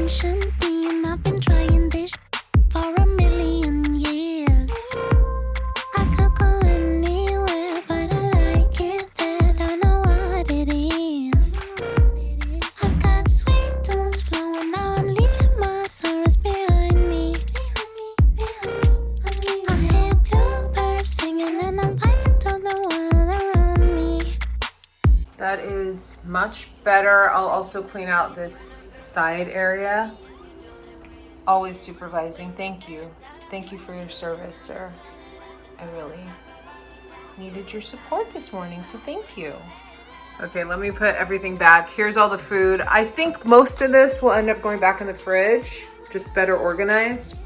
attention, being I've been trying this for a million years. I could go anywhere, but I like it there. Don't know what it is. I've got sweet tunes flowing, now I'm leaving my sorrows behind me. I hear bluebirds singing and I'm vibing to the world around me. That is much better. I'll also clean out this side area. Always supervising. Thank you. Thank you for your service, sir. I really needed your support this morning, so thank you. Okay, let me put everything back. Here's all the food. I think most of this will end up going back in the fridge, just better organized.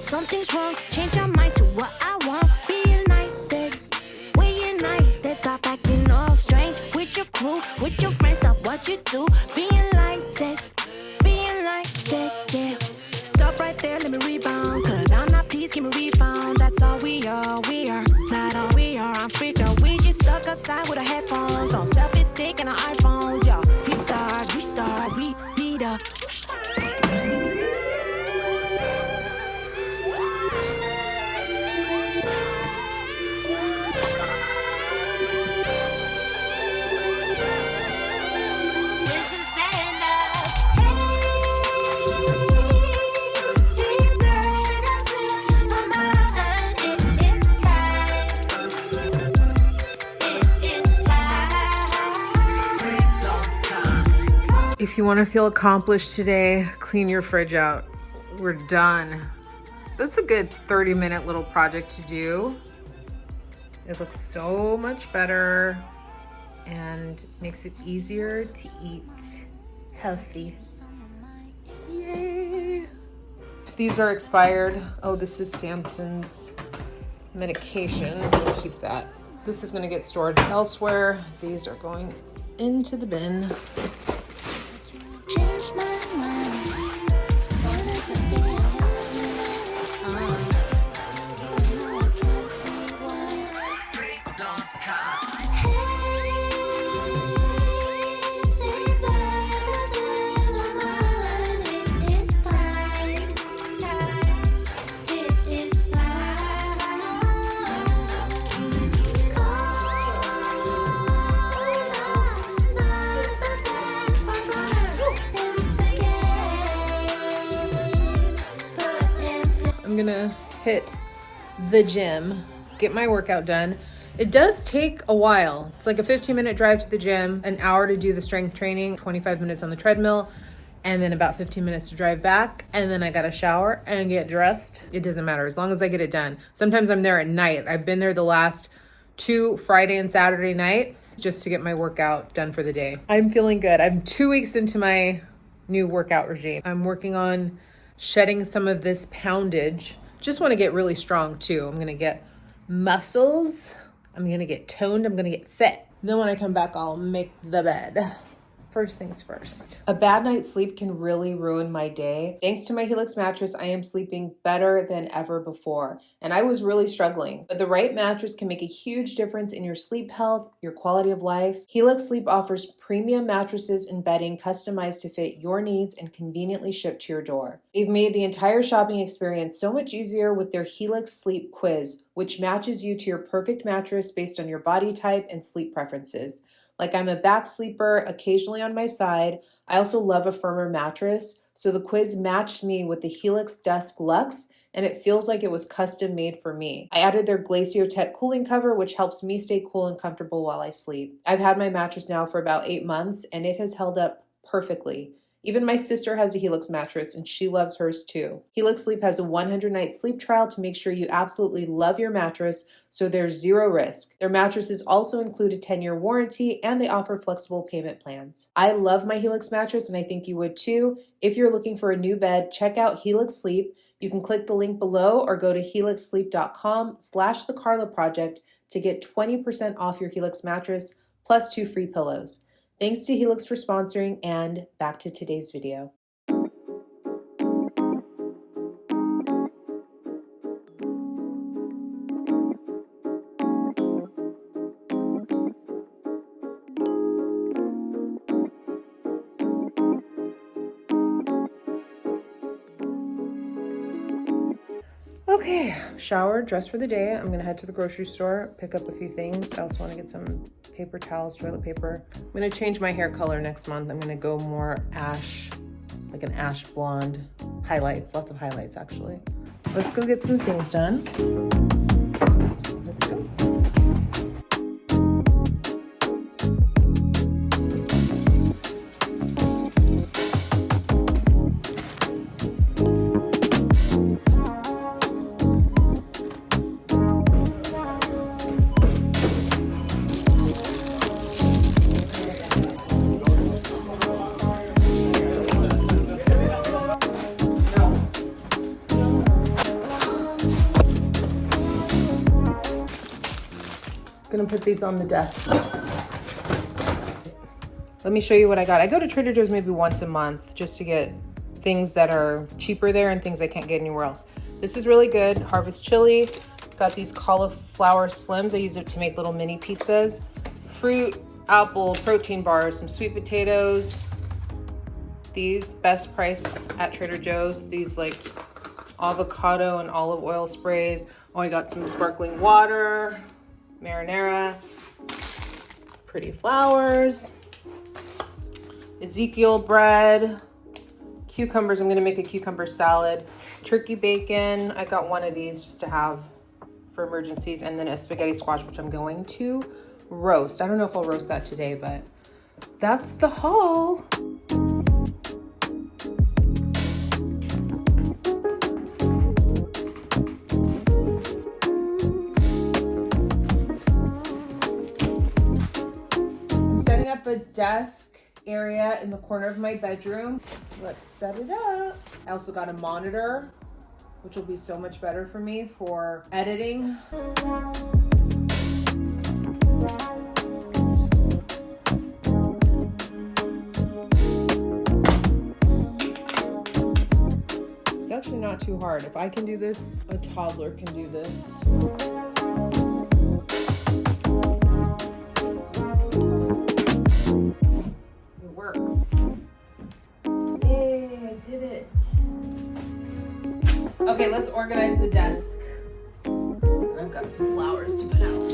Something's wrong, change your mind to what I want. Be united, we united. Stop acting all strange with your crew, with your friends. Stop what you do. Be enlightened, yeah. Stop right there, let me rebound. Cause I'm not pleased, give me refund. That's all we are, not all we are. I'm free, girl. We just stuck outside with our headphones on, selfie stick and our iPhones, y'all. Restart, we lead up. If you want to feel accomplished today, clean your fridge out. We're done. That's a good 30-minute little project to do. It looks so much better and makes it easier to eat healthy. Yay! These are expired. Oh, this is Samson's medication. I'm gonna keep that. This is gonna get stored elsewhere. These are going into the bin. Change my mind. Wanted to be a millionaire. Now I can't say why. Hey, say birds in my mind. It is time. It is time. I'm gonna hit the gym, get my workout done. It does take a while. It's like a 15-minute drive to the gym, an hour to do the strength training, 25 minutes on the treadmill, and then about 15 minutes to drive back. And then I gotta shower and get dressed. It doesn't matter as long as I get it done. Sometimes I'm there at night. I've been there the last 2 Friday and Saturday nights just to get my workout done for the day. I'm feeling good. I'm 2 weeks into my new workout regime. I'm working on shedding some of this poundage. Just want to get really strong too. I'm gonna get muscles. I'm gonna get toned. I'm gonna get fit. Then when I come back, I'll make the bed. First things first. A bad night's sleep can really ruin my day. Thanks to my Helix mattress, I am sleeping better than ever before. And I was really struggling. But the right mattress can make a huge difference in your sleep health, your quality of life. Helix Sleep offers premium mattresses and bedding customized to fit your needs and conveniently shipped to your door. They've made the entire shopping experience so much easier with their Helix Sleep Quiz, which matches you to your perfect mattress based on your body type and sleep preferences. Like I'm a back sleeper, occasionally on my side. I also love a firmer mattress. So the quiz matched me with the Helix Desk Luxe, and it feels like it was custom made for me. I added their Glacio Tech cooling cover, which helps me stay cool and comfortable while I sleep. I've had my mattress now for about 8 months, and it has held up perfectly. Even my sister has a Helix mattress and she loves hers too. Helix Sleep has a 100-night sleep trial to make sure you absolutely love your mattress, so there's zero risk. Their mattresses also include a 10-year warranty and they offer flexible payment plans. I love my Helix mattress and I think you would too. If you're looking for a new bed, check out Helix Sleep. You can click the link below or go to helixsleep.com/the Carla Project to get 20% off your Helix mattress plus 2 free pillows. Thanks to Helix for sponsoring, and back to today's video. Okay, showered, dressed for the day. I'm gonna head to the grocery store, pick up a few things. I also wanna get some paper towels, toilet paper. I'm gonna change my hair color next month. I'm gonna go more ash, like an ash blonde. Highlights, lots of highlights actually. Let's go get some things done. Let's go. Gonna put these on the desk. Let me show you what I got. I go to Trader Joe's maybe once a month just to get things that are cheaper there and things I can't get anywhere else. This is really good. Harvest chili. Got these cauliflower slims. I use it to make little mini pizzas. Fruit, apple, protein bars, some sweet potatoes. These, best price at Trader Joe's. These like avocado and olive oil sprays. Oh, I got some sparkling water. Marinara, pretty flowers, Ezekiel bread, cucumbers. I'm gonna make a cucumber salad, turkey bacon. I got one of these just to have for emergencies, and then a spaghetti squash, which I'm going to roast. I don't know if I'll roast that today, but that's the haul. Up a desk area in the corner of my bedroom. Let's set it up. I also got a monitor, which will be so much better for me for editing. It's actually not too hard. If I can do this, a toddler can do this. Okay, let's organize the desk. I've got some flowers to put out.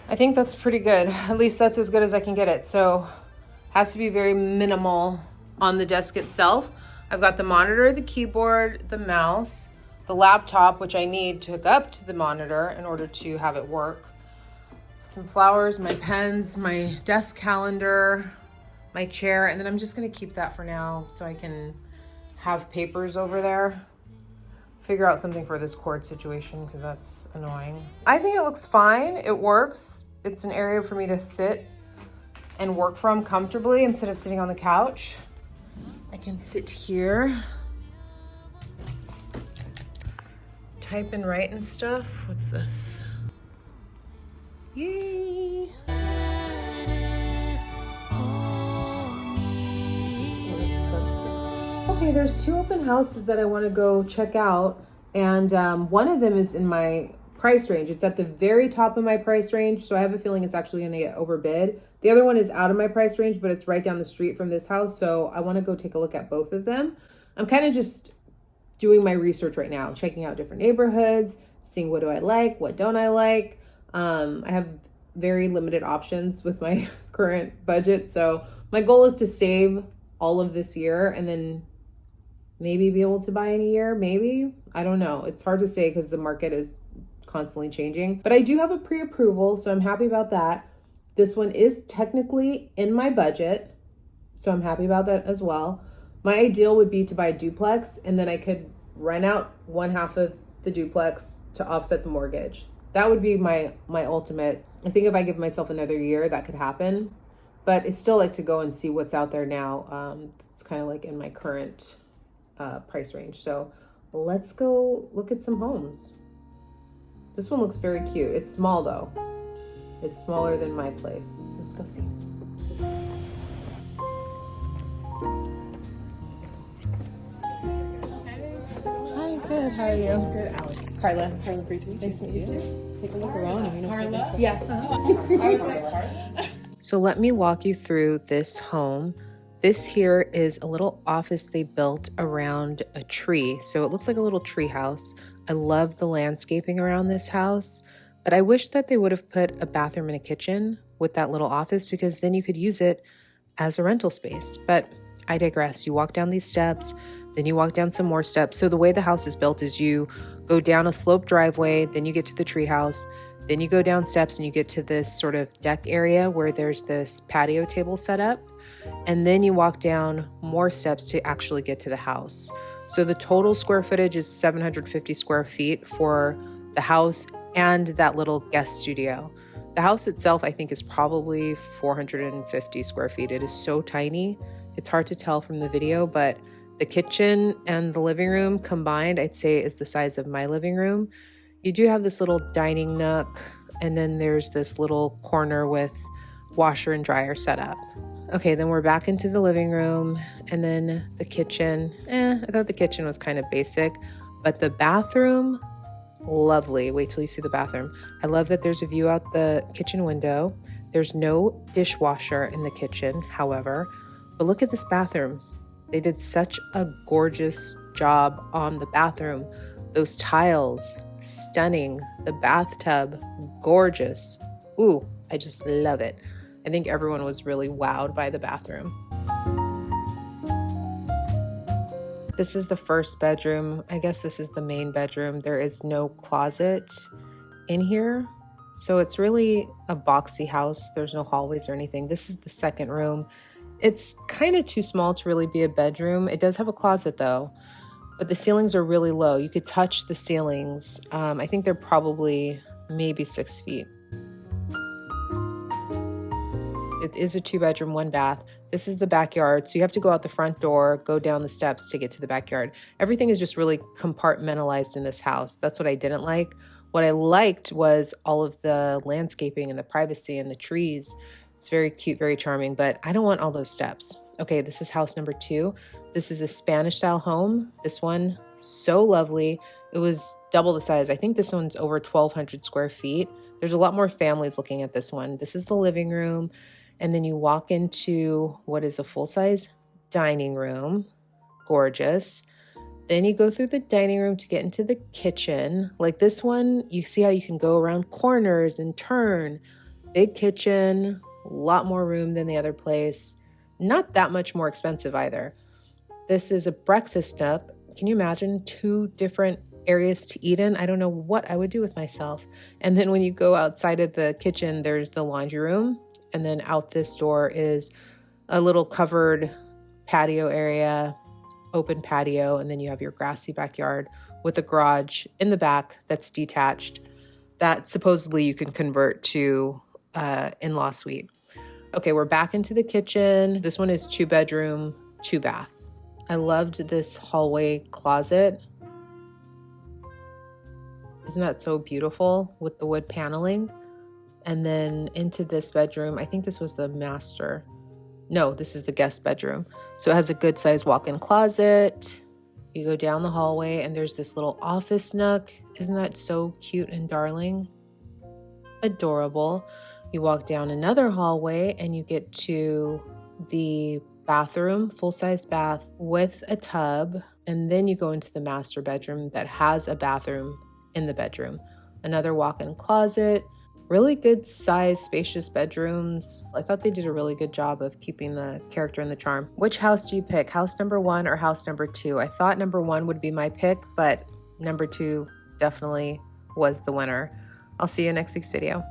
I think that's pretty good. At least that's as good as I can get it. So has to be very minimal on the desk itself. I've got the monitor, the keyboard, the mouse, the laptop, which I need to hook up to the monitor in order to have it work. some flowers, my pens, my desk calendar, my chair, and then I'm just gonna keep that for now so I can have papers over there. Figure out something for this cord situation because that's annoying. I think it looks fine. It works. It's an area for me to sit and work from comfortably instead of sitting on the couch. I can sit here, type and write and stuff. What's this? Yay! Okay, there's 2 open houses that I want to go check out, and one of them is in my price range. It's at the very top of my price range, so I have a feeling it's actually going to get overbid. The other one is out of my price range, but it's right down the street from this house, so I want to go take a look at both of them. I'm kind of just doing my research right now, checking out different neighborhoods, seeing what do I like, what don't I like. I have very limited options with my current budget, so my goal is to save all of this year and then maybe be able to buy in a year, maybe. I don't know. It's hard to say because the market is constantly changing, but I do have a pre-approval, so I'm happy about that. This one is technically in my budget, so I'm happy about that as well. My ideal would be to buy a duplex, and then I could rent out one half of the duplex to offset the mortgage. That would be my ultimate. I think if I give myself another year, that could happen, but it's still like to go and see what's out there now. It's kind of like in my current price range. So let's go look at some homes. This one looks very cute. It's small though. It's smaller than my place. Let's go see. Hi, good. How are you? Good, Alex. Carla. Carla, great to meet you. Nice to meet you too. Take a look around. And, Carla? Yeah. So let me walk you through this home. This here is a little office they built around a tree. So it looks like a little tree house. I love the landscaping around this house, but I wish that they would have put a bathroom and a kitchen with that little office because then you could use it as a rental space. But I digress. You walk down these steps, then you walk down some more steps. So the way the house is built is you go down a sloped driveway, then you get to the tree house, then you go down steps and you get to this sort of deck area where there's this patio table set up. And then you walk down more steps to actually get to the house. So the total square footage is 750 square feet for the house and that little guest studio. The house itself, I think, is probably 450 square feet. It is so tiny. It's hard to tell from the video, but the kitchen and the living room combined, I'd say, is the size of my living room. You do have this little dining nook, and then there's this little corner with washer and dryer set up. Okay, then we're back into the living room, and then the kitchen. I thought the kitchen was kind of basic, but the bathroom, lovely. Wait till you see the bathroom. I love that there's a view out the kitchen window. There's no dishwasher in the kitchen, however, but look at this bathroom. They did such a gorgeous job on the bathroom. Those tiles, stunning. The bathtub, gorgeous. Ooh, I just love it. I think everyone was really wowed by the bathroom. This is the first bedroom. I guess this is the main bedroom. There is no closet in here. So it's really a boxy house. There's no hallways or anything. This is the second room. It's kind of too small to really be a bedroom. It does have a closet though, but the ceilings are really low. You could touch the ceilings. I think they're probably maybe 6 feet. It is a 2-bedroom, 1-bath. This is the backyard. So you have to go out the front door, go down the steps to get to the backyard. Everything is just really compartmentalized in this house. That's what I didn't like. What I liked was all of the landscaping and the privacy and the trees. It's very cute, very charming, but I don't want all those steps. Okay, this is house number 2. This is a Spanish style home. This one, so lovely. It was double the size. I think this one's over 1,200 square feet. There's a lot more families looking at this one. This is the living room. And then you walk into what is a full-size dining room. Gorgeous. Then you go through the dining room to get into the kitchen. Like this one, you see how you can go around corners and turn. Big kitchen, a lot more room than the other place. Not that much more expensive either. This is a breakfast nook. Can you imagine 2 different areas to eat in. I don't know what I would do with myself. And then when you go outside of the kitchen, there's the laundry room. And then out this door is a little covered patio area, open patio. And then you have your grassy backyard with a garage in the back that's detached that supposedly you can convert to in-law suite. Okay, we're back into the kitchen. This one is 2-bedroom, 2-bath. I loved this hallway closet. Isn't that so beautiful with the wood paneling? And then into this bedroom, I think this was the master. No, this is the guest bedroom. So it has a good sized walk-in closet. You go down the hallway and there's this little office nook. Isn't that so cute and darling? Adorable. You walk down another hallway and you get to the bathroom, full-size bath with a tub. And then you go into the master bedroom that has a bathroom in the bedroom. Another walk-in closet, really good size, spacious bedrooms. I thought they did a really good job of keeping the character and the charm. Which house do you pick? House number 1 or house number 2? I thought number 1 would be my pick, but number 2 definitely was the winner. I'll see you in next week's video.